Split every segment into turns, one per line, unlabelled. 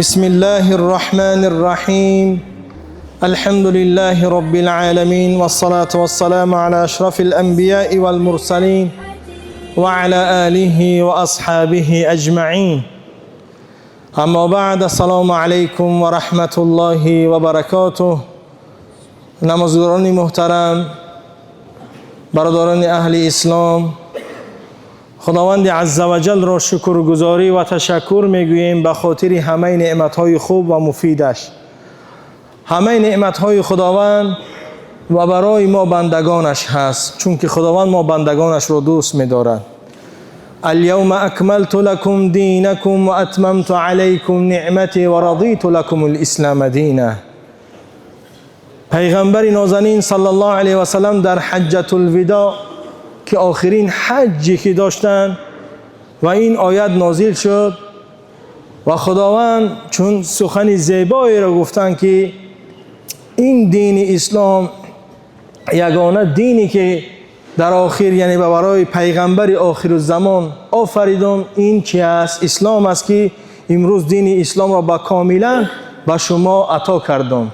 بسم الله الرحمن الرحيم الحمد لله رب العالمين والصلاة والسلام على أشرف الأنبياء والمرسلين وعلى آله وأصحابه أجمعين اما بعد السلام عليكم ورحمة الله وبركاته. نمازگزاران محترم، برادران اهل اسلام، خداوند عزوجل را شکرگزاری و تشکر میگوییم به خاطر همه نعمتهای خوب و مفیدش. همه نعمتهای خداوند و برای ما بندگانش هست، چون که خداوند ما بندگانش را دوست می‌دارد. اليوم اکملت لكم دینکم و اتممت علیکم نعمتی و رضیت لكم الاسلام دینا. پیغمبر نازنین صلی الله علیه و سلم در حجة الوداع که آخرین حجی که داشتند و این آیت نازل شد و خداوند چون سخن زیبایی را گفتند که این دین اسلام یگانه دینی که در آخر یعنی برای پیغمبر آخر الزمان آفریدم، این چی است؟ اسلام است که امروز دین اسلام را با کاملا به شما عطا کردم،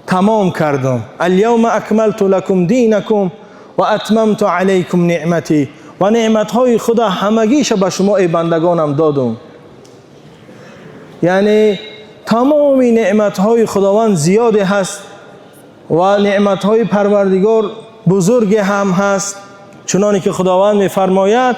تمام کردم. اليوم اکملت لكم دینکم و اتممت علیکم نعمتی، و نعمتهای خدا همگیش به شما ای بندگانم دادم. یعنی تمام نعمتهای خداوند زیاد هست و نعمتهای پروردگار بزرگ هم هست، چنانی که خداوند می‌فرماید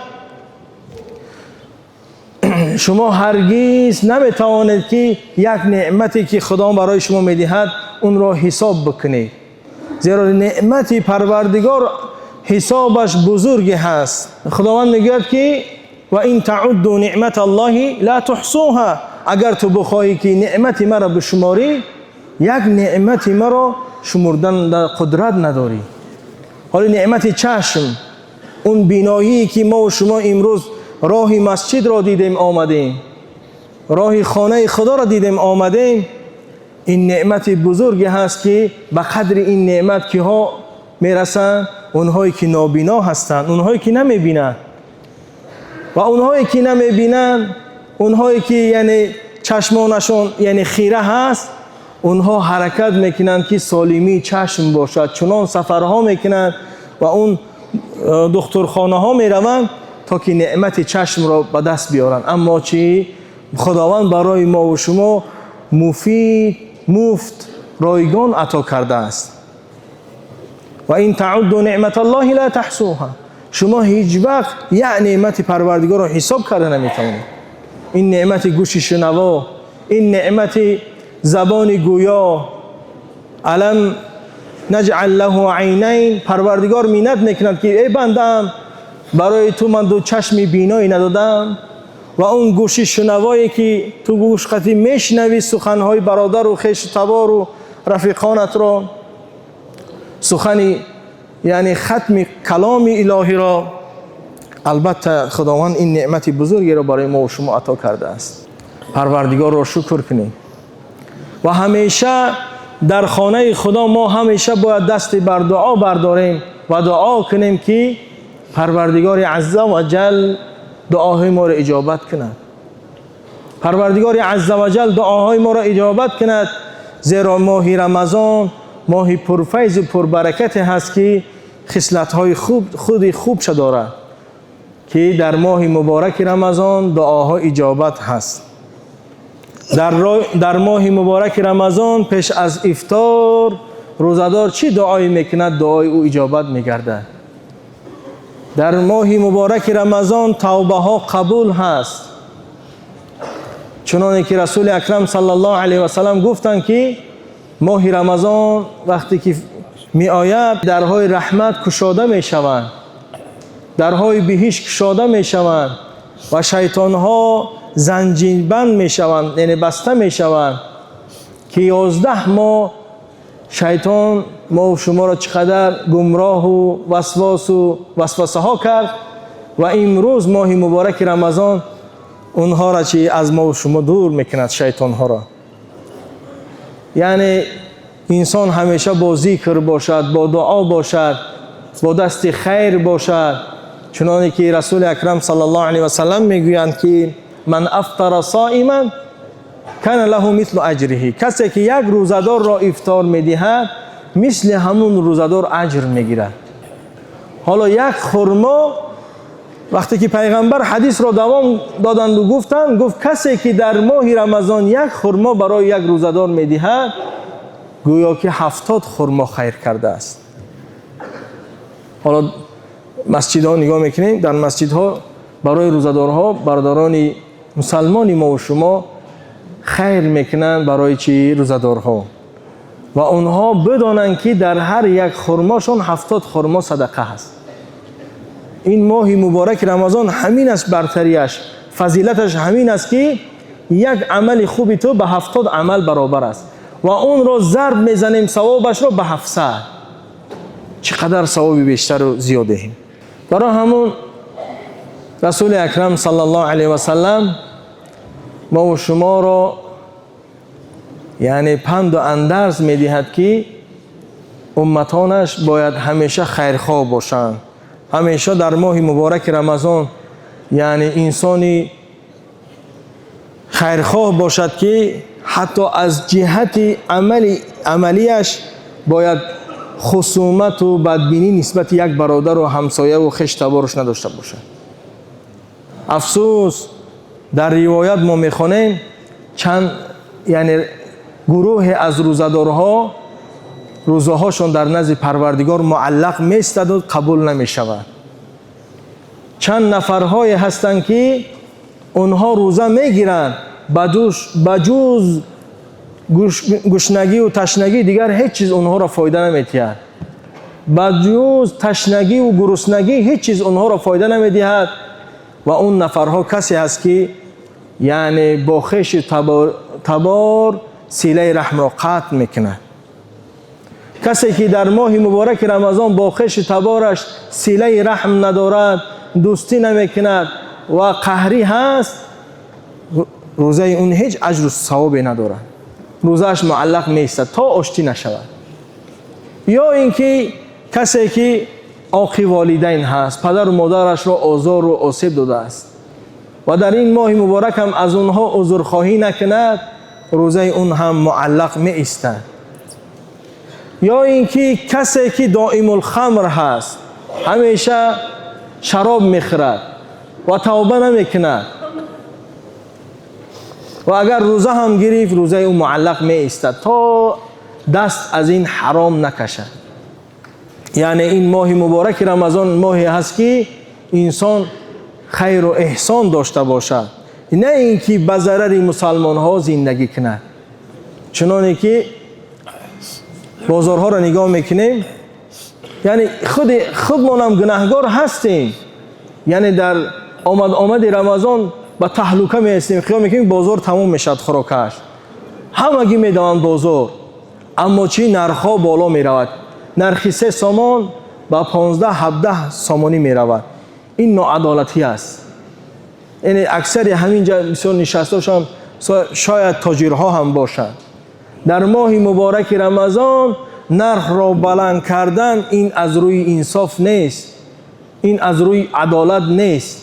شما هرگز نمی‌توانید که یک نعمتی که خدا برای شما می‌دهد اون را حساب بکنید، زیرا نعمت پروردگار حسابش بزرگ هست. خداوند میگوید که و این تعدوا نعمت الله لا تحصوها، اگر تو بخواهی که نعمت مرا بشماری، یک نعمت مرا شمردن قدرت نداری. حالا نعمت چشم، اون بینایی که ما و شما امروز راه مسجد را دیدیم آمدیم، راه خانه خدا را دیدیم آمدیم، این نعمت بزرگی هست که به قدر این نعمت که ها میرسن اونهایی که نابینا هستند، اونهایی که نمیبینند. و اونهایی که نمیبینند، اونهایی که یعنی چشمانشون یعنی خیره هست، اونها حرکت میکنند که سالمی چشم باشد، چنان سفرها میکنند و اون دکترخانه ها میروند تا که نعمت چشم را به دست بیارند. اما چی؟ خداوند برای ما و شما مفید مفت رایگان عطا کرده است. و این تعدوا نعمت الله لا تحصوها، شما هیچ وقت یک نعمت پروردگار را حساب کرده نمیتونید. این نعمت گوش شنوا، این نعمت زبان گویا، علم نجعل له عینین، پروردگار مینت میکند که ای بندم برای تو من دو چشم بینایی ندادم، و اون گوش شنوایی که تو گوش قطعی میشنوی سخنهای برادر و خویش تبار و رفیقانت را، سخنی یعنی ختم کلام الهی را. البته خداوند این نعمت بزرگی را برای ما و شما عطا کرده است. پروردگار را شکر کنیم و همیشه در خانه خدا ما همیشه باید دست بر دعا برداریم و دعا کنیم که پروردگار عزوجل دعاهای ما را اجابت کند. پروردگار عزوجل دعاهای ما را اجابت کند، زیرا ماه رمضان ماه پرفیض و پربرکت هست که خصلت‌های خوب دارد، که در ماه مبارک رمضان دعاها اجابت هست. در ماه مبارک رمضان پیش از افطار روزدار چی دعایی میکند؟ دعای او اجابت میگردد. در ماه مبارک رمضان توبه ها قبول هست، چنانه که رسول اکرم صلی الله علیه و سلم گفتند که ماه رمضان وقتی که می آید درهای رحمت کشاده می شوند، درهای بهشت کشاده می شوند و شیطان ها زنجیربند می شوند، یعنی بسته می شوند که 11 ماه شیطان ما و شما را چقدر گمراه و وسوسه ها کرد، و امروز ماه مبارک رمضان اونها را چی از ما و شما دور میکند، شیطان ها را. یعنی انسان همیشه با ذکر باشد، با دعا باشد، با دست خیر باشد، چنانه که رسول اکرم صلی الله علیه و سلم میگویند که من افطر صائما کان له مثل اجره، کسی که یک روزدار را افطار میدهد مثل همون روزدار اجر میگیرد. حالا یک خرما، وقتی که پیغمبر حدیث را دوام دادند و گفتند، گفت کسی که در ماه رمضان یک خرما برای یک روزدار میدهد گویا که 70 خرما خیر کرده است. حالا مسجدها نگاه میکنیم، در مسجدها برای روزدارها برادران مسلمانی ما و شما خیر میکنند برای چی؟ روزدارها، و اونها بدانند که در هر یک خرماشون 70 خرما صدقه هست. این ماه مبارک رمضان همین است، برتریش فضیلتش همین است که یک عمل خوبی تو به 70 عمل برابر است و اون رو ضرب میزنیم ثوابش رو به 700. چقدر ثوابی بیشتر و زیاد دهیم. برای همون رسول اکرم صلی الله علیه و سلم ما و شما را یعنی پند و اندرز میدهد که امتانش باید همیشه خیرخواه باشند، همیشه در ماه مبارک رمضان یعنی انسانی خیرخواه باشد که حتی از جهت عملیش باید خصومت و بدبینی نسبت یک برادر و همسایه و خش تبارش نداشته باشد. افسوس در روایت ما میخوانیم چند یعنی گروه از روزدارها روزهاشون در نزد پروردگار معلق میستد و قبول نمیشود. چند نفرهای هستند که اونها روزه میگیرند بجوز گشنگی و تشنگی دیگر هیچ چیز اونها را فایده نمیدهد. بجوز تشنگی و گرسنگی هیچ چیز اونها را فایده نمیدهد. و اون نفرها کسی هست که یعنی با خویش تبار صله رحم را قطع میکند. کسی که در ماه مبارک رمضان با خویش تبارش صله رحم ندارد، دوستی نمیکند و قهری هست، روزه اون هیچ اجر و ثوابی ندارد، روزهش معلق میایستد تا آشتی نشود. یا اینکه کسی که عاق والدین هست، پدر و مادرش را آزار و آسیب داده است و در این ماه مبارک هم از اونها عذرخواهی نکند، روزه اون هم معلق میایستد. یا اینکه کسی که دائم الخمر هست، همیشه شراب میخورد و توبه نمیکند و اگر روزه هم گرفت روزه اون معلق میایستد تا دست از این حرام نکشد. یعنی این ماه مبارک رمضان ماهی هست که انسان خیر و احسان داشته باشد، نه اینکه به ضرر مسلمان ها زندگی کند. چنانه که بازارها را نگاه میکنیم، یعنی خودمان هم گناهگار هستیم، یعنی در آمد رمضان با تهلکه میستیم، خیال میکنیم بازار تمام میشد خوراکش، همگی میدوند بازار، اما چی نرخها بالا میرود، نرخ 3 سامان با 15-17 سامانی میرود. این ناعدالتی است. یعنی اکثر همینجا بسیار نشسته‌شان شاید تاجرها هم باشند. در ماه مبارک رمضان نرخ را بلند کردن این از روی انصاف نیست، این از روی عدالت نیست.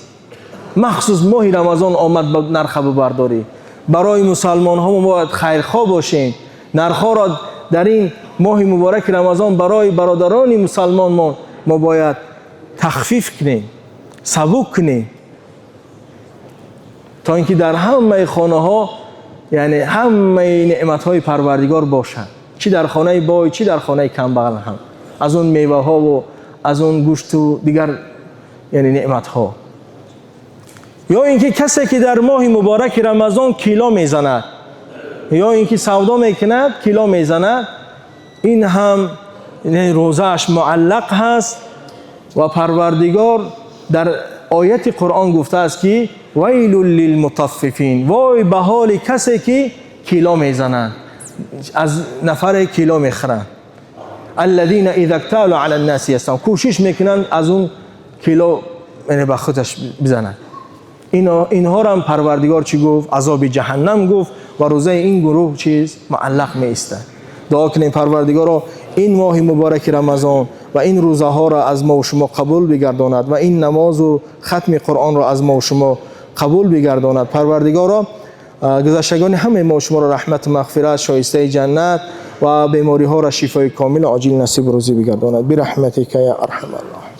مخصوص ماه رمضان آمد با نرخ ببرداری. برای مسلمان ها ما باید خیرخواه باشیم. نرخ ها را در این ماه مبارک رمضان برای برادران مسلمان ما باید تخفیف کنیم، سبک کنیم، تا اینکه در همه خانه ها یعنی همه نعمت های پروردگار باشند، چی در خانه بای چی در خانه کمبغل هم، از اون میوه ها و از اون گوشت و دیگر یعنی نعمت ها. یا اینکه کسی که در ماه مبارک رمضان کیلا میزند، یا اینکه سودا میکند کیلا میزند، این هم روزهش معلق هست و پروردگار در آیت قرآن گفته است که ویل للمطففین، وای به حال کسی که کیلا میزنند، از نفر کیلا میخورند، الذين اذا اكتالوا على الناس يستوون، کوشش میکنند از اون کیلا یعنی به خودش بزنند. اینها را هم پروردگار چی گفت؟ عذاب جهنم گفت و روزه این گروه چیز معلق میایستد. دعا کنیم پروردگارا این ماه مبارک رمضان و این روزه ها را از ما و شما قبول بگرداند و این نماز و ختم قرآن را از ما و شما قبول بگرداند. پروردگارا گذشتگان همه ما شما را رحمت و مغفرت، شایسته جنت و بیماری ها را شفای کامل عاجل نصیب و روزی بگرداند برحمتک یا ارحم الله.